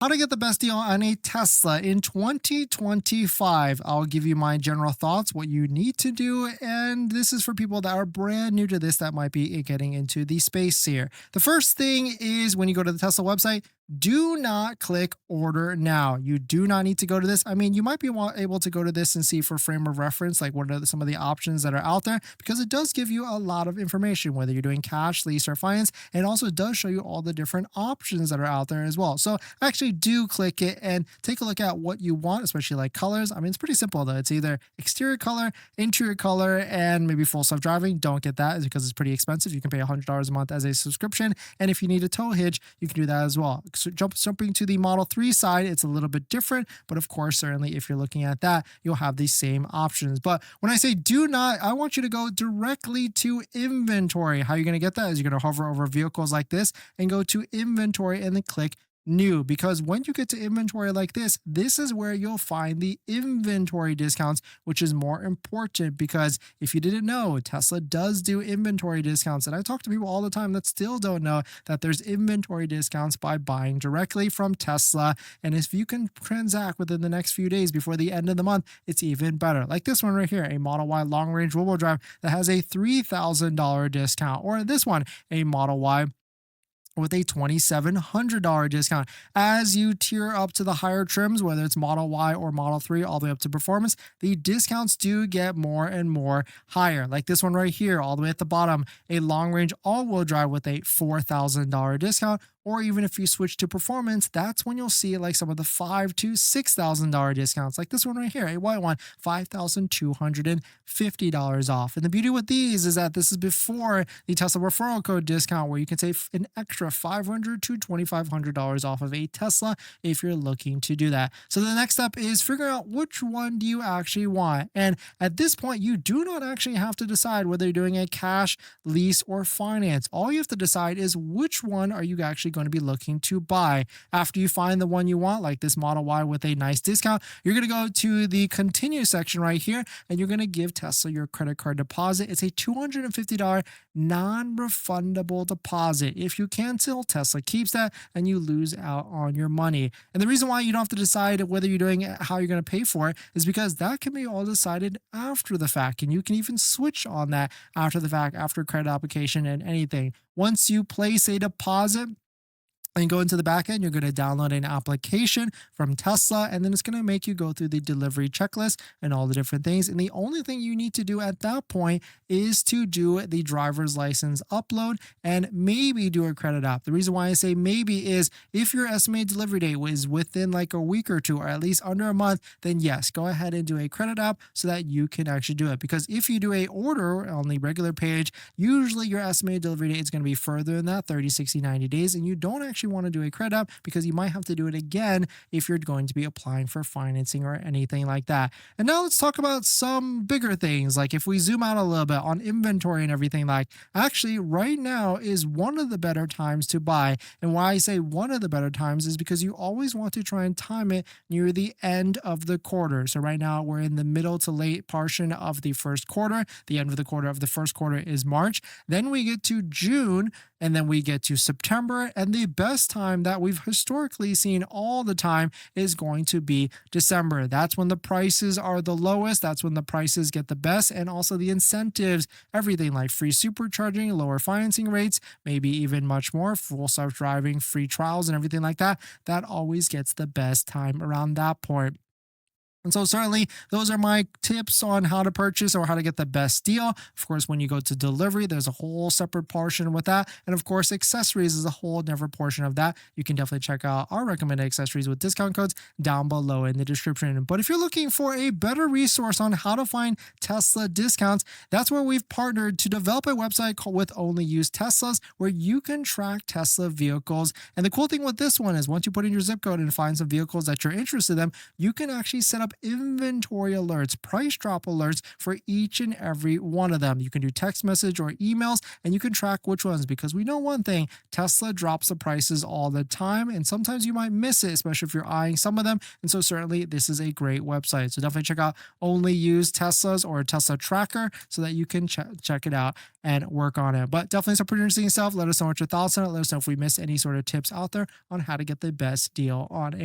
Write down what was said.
How to get the best deal on a Tesla in 2025. I'll give you my general thoughts, what you need to do, and this is for people that are brand new to this that might be getting into the space here. The first thing is when you go to the Tesla website, do not click order now. You do not need to go to this. I mean, you might be able to go to this and see for frame of reference, like what are some of the options that are out there, because it does give you a lot of information, whether you're doing cash, lease, or finance. And also does show you all the different options that are out there as well. So actually do click it and take a look at what you want, especially like colors. I mean, it's pretty simple though. It's either exterior color, interior color, and maybe full self-driving. Don't get that because it's pretty expensive. You can pay $100 a month as a subscription. And if you need a tow hitch, you can do that as well. So jumping to the Model 3 side, it's a little bit different, but of course, certainly if you're looking at that, you'll have the same options. But when I say do not, I want you to go directly to inventory. How you're going to get that is you're going to hover over vehicles like this and go to inventory and then click new, because when you get to inventory like this is where you'll find the inventory discounts, which is more important because if you didn't know, Tesla does do inventory discounts. And I talk to people all the time that still don't know that there's inventory discounts by buying directly from Tesla. And if you can transact within the next few days before the end of the month, it's even better. Like this one right here, a Model Y long range wheel drive that has a $3,000 discount, or this one, a Model Y with a $2,700 discount. As you tier up to the higher trims, whether it's Model Y or Model 3, all the way up to Performance, the discounts do get more and more higher. Like this one right here, all the way at the bottom, a long-range all-wheel drive with a $4,000 discount. Or even if you switch to Performance, that's when you'll see like some of the $5,000 to $6,000 discounts. Like this one right here, a white one, $5,250 off. And the beauty with these is that this is before the Tesla referral code discount, where you can save an extra $500 to $2,500 off of a Tesla if you're looking to do that. So the next step is figuring out which one do you actually want. And at this point, you do not actually have to decide whether you're doing a cash, lease, or finance. All you have to decide is which one are you actually going to be looking to buy. After you find the one you want, like this Model Y with a nice discount, you're going to go to the continue section right here, and you're going to give Tesla your credit card deposit. It's a $250 non-refundable deposit. If you cancel, Tesla keeps that and you lose out on your money. And the reason why you don't have to decide whether you're doing it, how you're going to pay for it, is because that can be all decided after the fact, and you can even switch on that after the fact, after credit application and anything. Once you place a deposit and go into the back end, you're going to download an application from Tesla, and then it's going to make you go through the delivery checklist and all the different things. And the only thing you need to do at that point is to do the driver's license upload and maybe do a credit app. The reason why I say maybe is if your estimated delivery date was within like a week or two, or at least under a month, then yes, go ahead and do a credit app so that you can actually do it. Because if you do a order on the regular page, usually your estimated delivery date is going to be further than that, 30, 60, 90 days, and you don't actually want to do a credit app because you might have to do it again if you're going to be applying for financing or anything like that. And now let's talk about some bigger things. Like if we zoom out a little bit on inventory and everything, like actually right now is one of the better times to buy. And why I say one of the better times is because you always want to try and time it near the end of the quarter. So right now we're in the middle to late portion of the first quarter. The end of the quarter of the first quarter is March. Then we get to June, and then we get to September, and the best time that we've historically seen all the time is going to be December. That's when the prices are the lowest. That's when the prices get the best, and also the incentives, everything like free supercharging, lower financing rates, maybe even much more, full self-driving, free trials, and everything like that. That always gets the best time around that point. And so certainly those are my tips on how to purchase or how to get the best deal. Of course, when you go to delivery, there's a whole separate portion with that. And of course, accessories is a whole different portion of that. You can definitely check out our recommended accessories with discount codes down below in the description. But if you're looking for a better resource on how to find Tesla discounts, that's where we've partnered to develop a website called With Only Used Teslas, where you can track Tesla vehicles. And the cool thing with this one is once you put in your zip code and find some vehicles that you're interested in, you can actually set up up inventory alerts, price drop alerts for each and every one of them. You can do text message or emails, and you can track which ones, because we know one thing: Tesla drops the prices all the time, and sometimes you might miss it, especially if you're eyeing some of them. And so certainly this is a great website. So definitely check out Only Use Teslas or Tesla Tracker so that you can check it out and work on it. But definitely some pretty interesting stuff. Let us know what your thoughts on it. Let us know if we missed any sort of tips out there on how to get the best deal on a